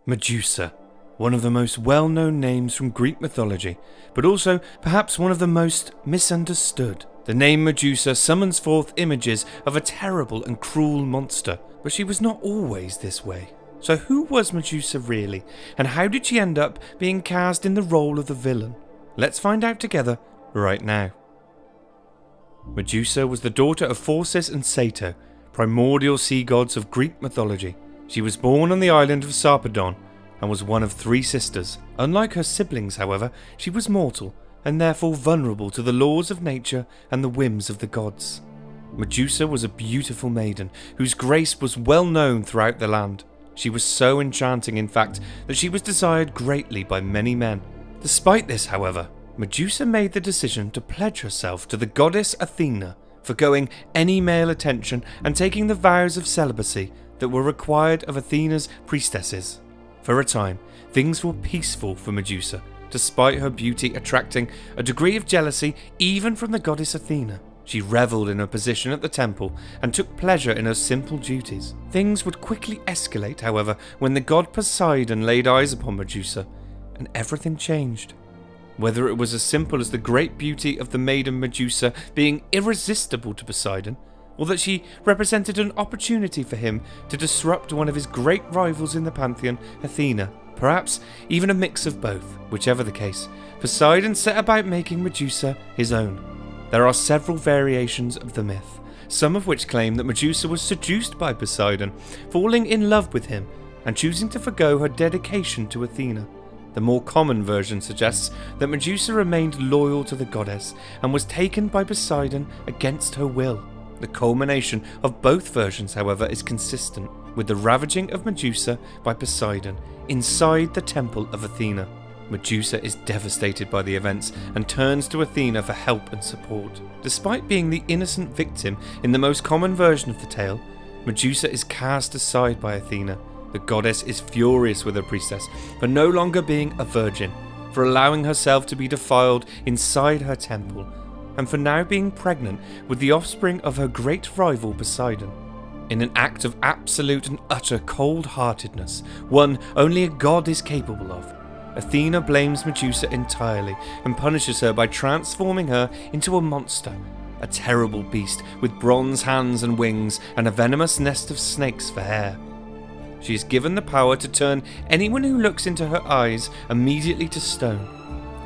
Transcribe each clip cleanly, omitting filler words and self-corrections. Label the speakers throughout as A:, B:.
A: Medusa, one of the most well-known names from Greek mythology, but also perhaps one of the most misunderstood. The name Medusa summons forth images of a terrible and cruel monster, but she was not always this way. So who was Medusa really, and how did she end up being cast in the role of the villain? Let's find out together right now. Medusa was the daughter of Phorcys and Sato, primordial sea gods of Greek mythology. She was born on the island of Sarpedon and was one of 3 sisters. Unlike her siblings, however, she was mortal and therefore vulnerable to the laws of nature and the whims of the gods. Medusa was a beautiful maiden whose grace was well known throughout the land. She was so enchanting, in fact, that she was desired greatly by many men. Despite this, however, Medusa made the decision to pledge herself to the goddess Athena, forgoing any male attention and taking the vows of celibacy that were required of Athena's priestesses. For a time, things were peaceful for Medusa, despite her beauty attracting a degree of jealousy even from the goddess Athena. She revelled in her position at the temple and took pleasure in her simple duties. Things would quickly escalate, however, when the god Poseidon laid eyes upon Medusa, and everything changed. Whether it was as simple as the great beauty of the maiden Medusa being irresistible to Poseidon, or that she represented an opportunity for him to disrupt one of his great rivals in the pantheon, Athena. Perhaps even a mix of both. Whichever the case, Poseidon set about making Medusa his own. There are several variations of the myth, some of which claim that Medusa was seduced by Poseidon, falling in love with him, and choosing to forgo her dedication to Athena. The more common version suggests that Medusa remained loyal to the goddess and was taken by Poseidon against her will. The culmination of both versions, however, is consistent with the ravaging of Medusa by Poseidon inside the temple of Athena. Medusa is devastated by the events and turns to Athena for help and support. Despite being the innocent victim in the most common version of the tale, Medusa is cast aside by Athena. The goddess is furious with her priestess for no longer being a virgin, for allowing herself to be defiled inside her temple, and for now being pregnant with the offspring of her great rival Poseidon. In an act of absolute and utter cold-heartedness, one only a god is capable of, Athena blames Medusa entirely and punishes her by transforming her into a monster, a terrible beast with bronze hands and wings and a venomous nest of snakes for hair. She is given the power to turn anyone who looks into her eyes immediately to stone.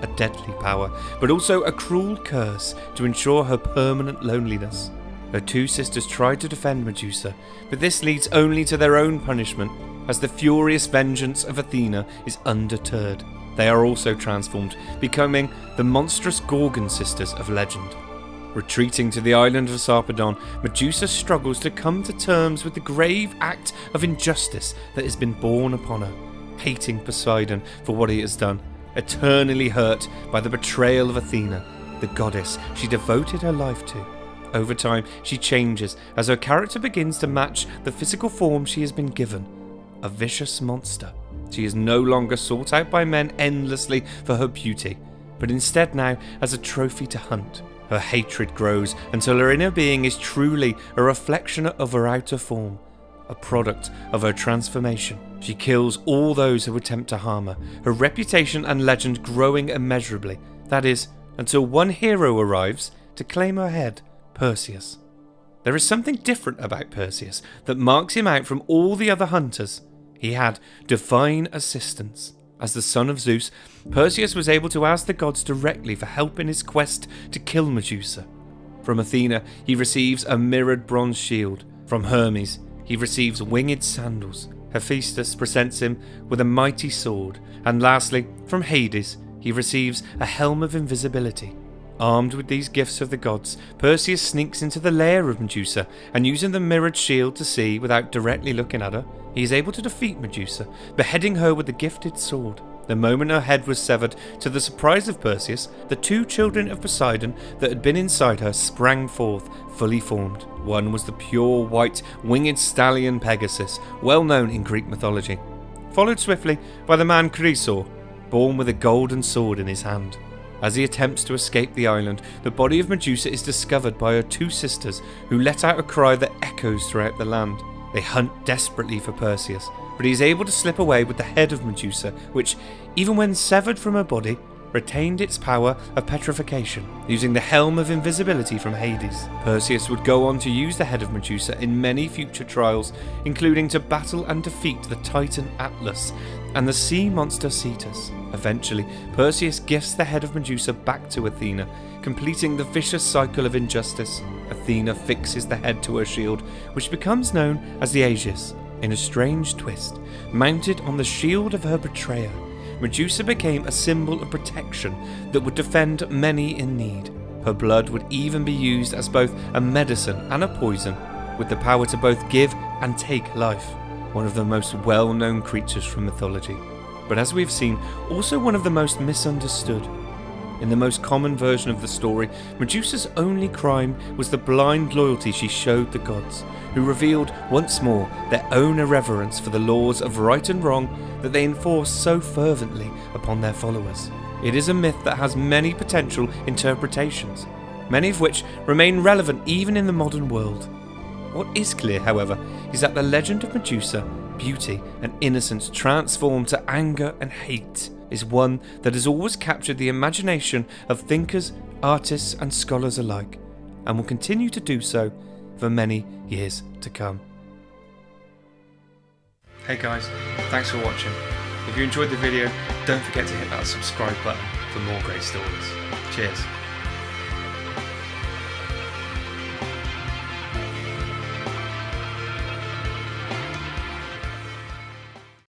A: A deadly power, but also a cruel curse to ensure her permanent loneliness. Her 2 sisters try to defend Medusa, but this leads only to their own punishment, as the furious vengeance of Athena is undeterred. They are also transformed, becoming the monstrous Gorgon sisters of legend. Retreating to the island of Sarpedon, Medusa struggles to come to terms with the grave act of injustice that has been borne upon her, hating Poseidon for what he has done, eternally hurt by the betrayal of Athena, the goddess she devoted her life to. Over time, she changes as her character begins to match the physical form she has been given, a vicious monster. She is no longer sought out by men endlessly for her beauty, but instead now as a trophy to hunt. Her hatred grows until her inner being is truly a reflection of her outer form, a product of her transformation. She kills all those who attempt to harm her, her reputation and legend growing immeasurably. That is, until one hero arrives to claim her head, Perseus. There is something different about Perseus that marks him out from all the other hunters. He had divine assistance. As the son of Zeus, Perseus was able to ask the gods directly for help in his quest to kill Medusa. From Athena, he receives a mirrored bronze shield. From Hermes, he receives winged sandals. Hephaestus presents him with a mighty sword. And lastly, from Hades, he receives a helm of invisibility. Armed with these gifts of the gods, Perseus sneaks into the lair of Medusa, and using the mirrored shield to see without directly looking at her, he is able to defeat Medusa, beheading her with the gifted sword. The moment her head was severed, to the surprise of Perseus, the 2 children of Poseidon that had been inside her sprang forth, fully formed. One was the pure white winged stallion Pegasus, well known in Greek mythology, followed swiftly by the man Chrysaor, born with a golden sword in his hand. As he attempts to escape the island, the body of Medusa is discovered by her 2 sisters, who let out a cry that echoes throughout the land. They hunt desperately for Perseus, but he is able to slip away with the head of Medusa, which, even when severed from her body, retained its power of petrification, using the helm of invisibility from Hades. Perseus would go on to use the head of Medusa in many future trials, including to battle and defeat the Titan Atlas and the sea monster Cetus. Eventually, Perseus gifts the head of Medusa back to Athena, completing the vicious cycle of injustice. Athena fixes the head to her shield, which becomes known as the Aegis. In a strange twist, mounted on the shield of her betrayer, Medusa became a symbol of protection that would defend many in need. Her blood would even be used as both a medicine and a poison, with the power to both give and take life. One of the most well-known creatures from mythology, but as we've seen, also one of the most misunderstood. In the most common version of the story, Medusa's only crime was the blind loyalty she showed the gods, who revealed once more their own irreverence for the laws of right and wrong that they enforce so fervently upon their followers. It is a myth that has many potential interpretations, many of which remain relevant even in the modern world. What is clear, however, is that the legend of Medusa, beauty and innocence transformed to anger and hate, is one that has always captured the imagination of thinkers, artists and scholars alike, and will continue to do so for many years to come. Hey guys, thanks for watching. If you enjoyed the video, don't forget to hit that subscribe button for more great stories. Cheers.